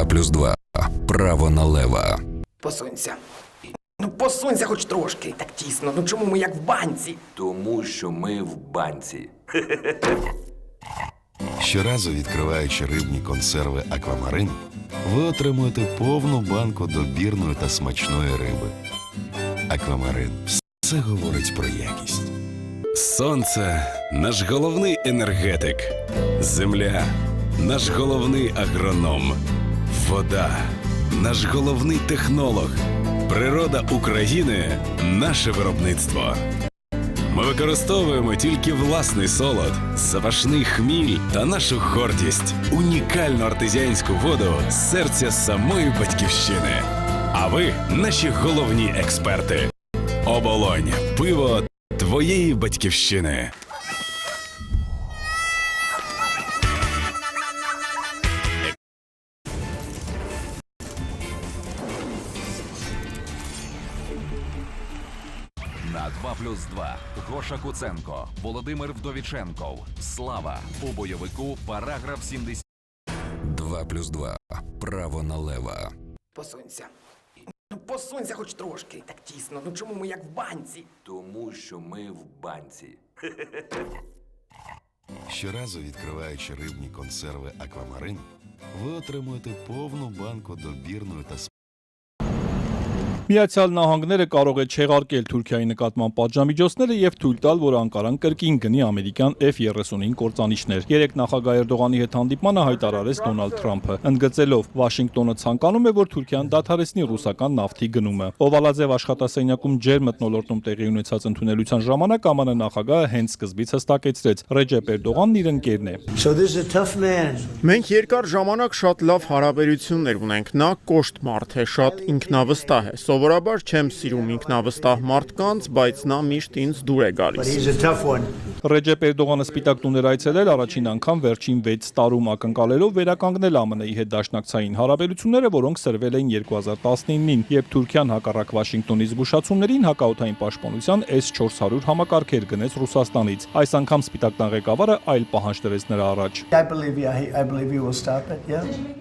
2+2. Право налево. Посунься. Ну посунься хоч трошки. Так тісно. Ну чому ми як в банці? Тому що ми в банці. Щоразу відкриваючи рибні консерви «Аквамарин», ви отримуєте повну банку добірної та смачної риби. «Аквамарин» – все говорить про якість. Сонце – наш головний енергетик. Земля – наш головний агроном. Вода – наш головний технолог. Природа України – наше виробництво. Ми використовуємо тільки власний солод, запашний хміль та нашу гордість – унікальну артезіанську воду з серця самої Батьківщини. А ви – наші головні експерти. Оболонь – пиво твоєї Батьківщини. На 2+2. Гоша Куценко, Володимир Вдовіченков. Слава. У бойовику параграф 70. 2+2. Право налево. Посунься. Ну посунься хоч трошки. Так тісно. Ну чому ми як в банці? Тому що ми в банці. Щоразу відкриваючи рибні консерви «Аквамарин», ви отримуєте повну банку добірної та Միացյալ Նահանգները կարող է չեղարկել Թուրքիայի նկատմամբ պատժամիջոցները եւ թույլ տալ, որ Անկարան կրկին գնի ամերիկյան F-35 կործանիչներ։ Երեք նախագահ Էրդողանի հետ հանդիպմանը հայտարարեց Դոնալդ Թրամփը, ընդգծելով Վաշինգտոնը ցանկանում է, որ Թուրքիան դադարեցնի ռուսական նավթի գնումը։ Օվալաձև աշխատասենյակում ջեր մթնոլորտում տեղի ունեցած ընդունելության ժամանակ ԱՄՆ նախագահը հենց սկզբից հստակեցրեց. Ռեջեփ Էրդողանն իր ընկերն է։ Մենք երկար ժամանակ շատ լավ հարաբերություններ ունենք։ Նա կոշտ մարդ է, շատ ինքնավստահ է։ Սովորաբար չեմ սիրում ինքնավստահ մարդկանց, բայց նա միշտ ինձ դուր է գալիս։ Ռեջեփ Էրդողանը Սպիտակ տուն էր այցելել առաջին անգամ վերջին 6 տարում ակնկալելով վերականգնել ԱՄՆ-ի հետ դաշնակցային հարաբերությունները, որոնք սրվել էին 2019-ին, երբ Թուրքիան հակառակ Վաշինգտոնի զգուշացումներին հակաօդային պաշտպանության S-400 համակարգեր գնեց Ռուսաստանից։ Այս անգամ Սպիտակ տան ղեկավարը այլ պահանջ դրեց նրա առաջ։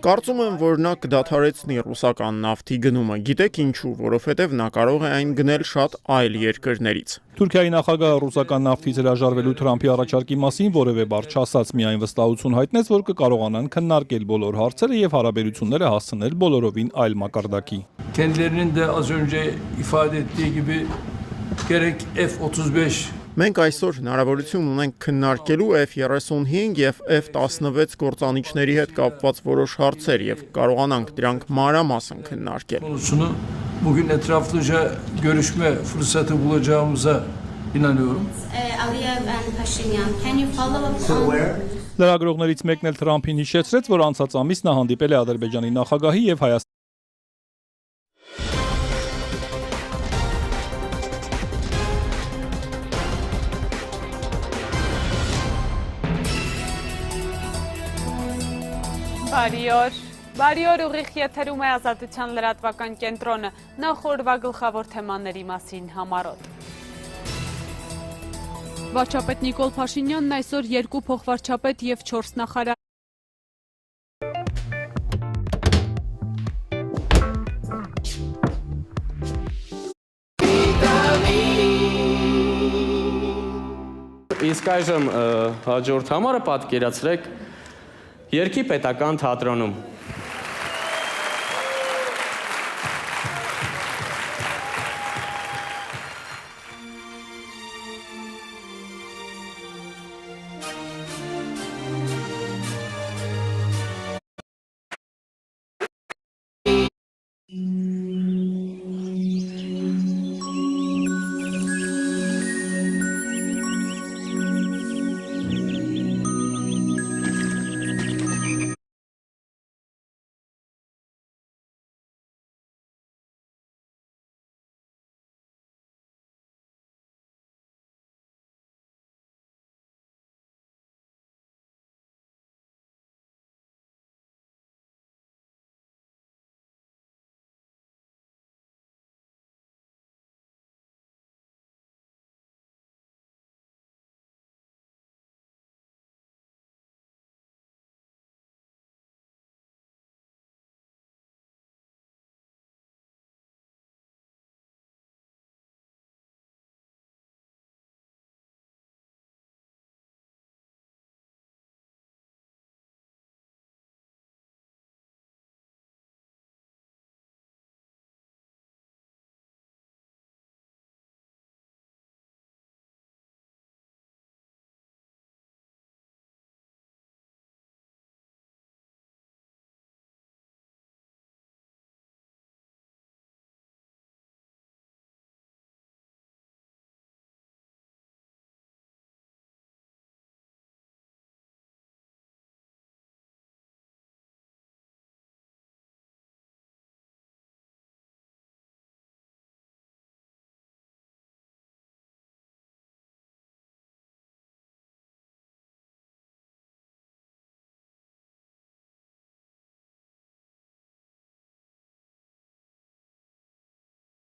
Կարծում եմ, որ նա կդադարեցնի ռուսական նավթի գնումը։ Գիտեք ինչու, որովհետև նա կարող է այն գնել շատ այլ երկրներից։ Թուրքիայի նախագահը ռուսական նավթից հրաժարվելու Թրամփի առաջարկի մասին որևէ բառ չասաց, միայն վստահություն հայտնեց, որ կկարողանան քննարկել բոլոր հարցերը եւ հարաբերությունները հասցնել բոլորովին այլ մակարդակի։ Kendilerinin de az önce ifade ettiği gibi gerek F-35 Մենք այսօր հնարավորություն ունենք քննարկելու F-35 եւ F-16 գործանիչների հետ կապված որոշ հարցեր եւ կարողանանք դրանք մանրամասն քննարկել։ konusunu bugün etraflıca görüşme fırsatı bulacağımıza inanıyorum. Լրագրողներից մեկն էլ Թրամփին հիշեցրեց, որ անցած ամիս նա հանդիպել է Ադրբեջանի նախագահի եւ Հայաստանի Բարի օր, ուղիղ եթերում է Ազատության լրատվական կենտրոնը, նախորդվա գլխավոր թեմաների մասին համառոտ։ Վարչապետ Նիկոլ Փաշինյանն այսօր 2 փոխվարչապետ եւ 4 նախարար Իսկ այժմ հաջորդ համարը պատկերացրեք Երգի պետական թատրոնում։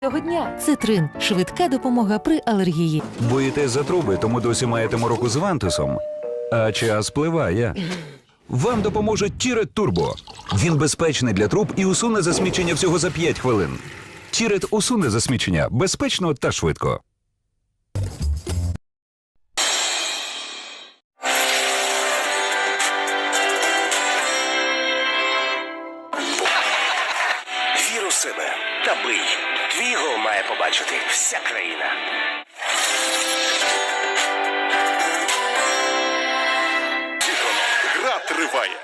Цього дня Цитрин – швидка допомога при алергії. Боїтесь за труби, тому досі маєте мороку з Вантусом. А час спливає. Вам допоможе Тірет Турбо. Він безпечний для труб і усуне засмічення всього за 5 хвилин. Тірет усуне засмічення безпечно та швидко. Вір у себе та бий. Твій гол має побачити вся країна. Гра триває.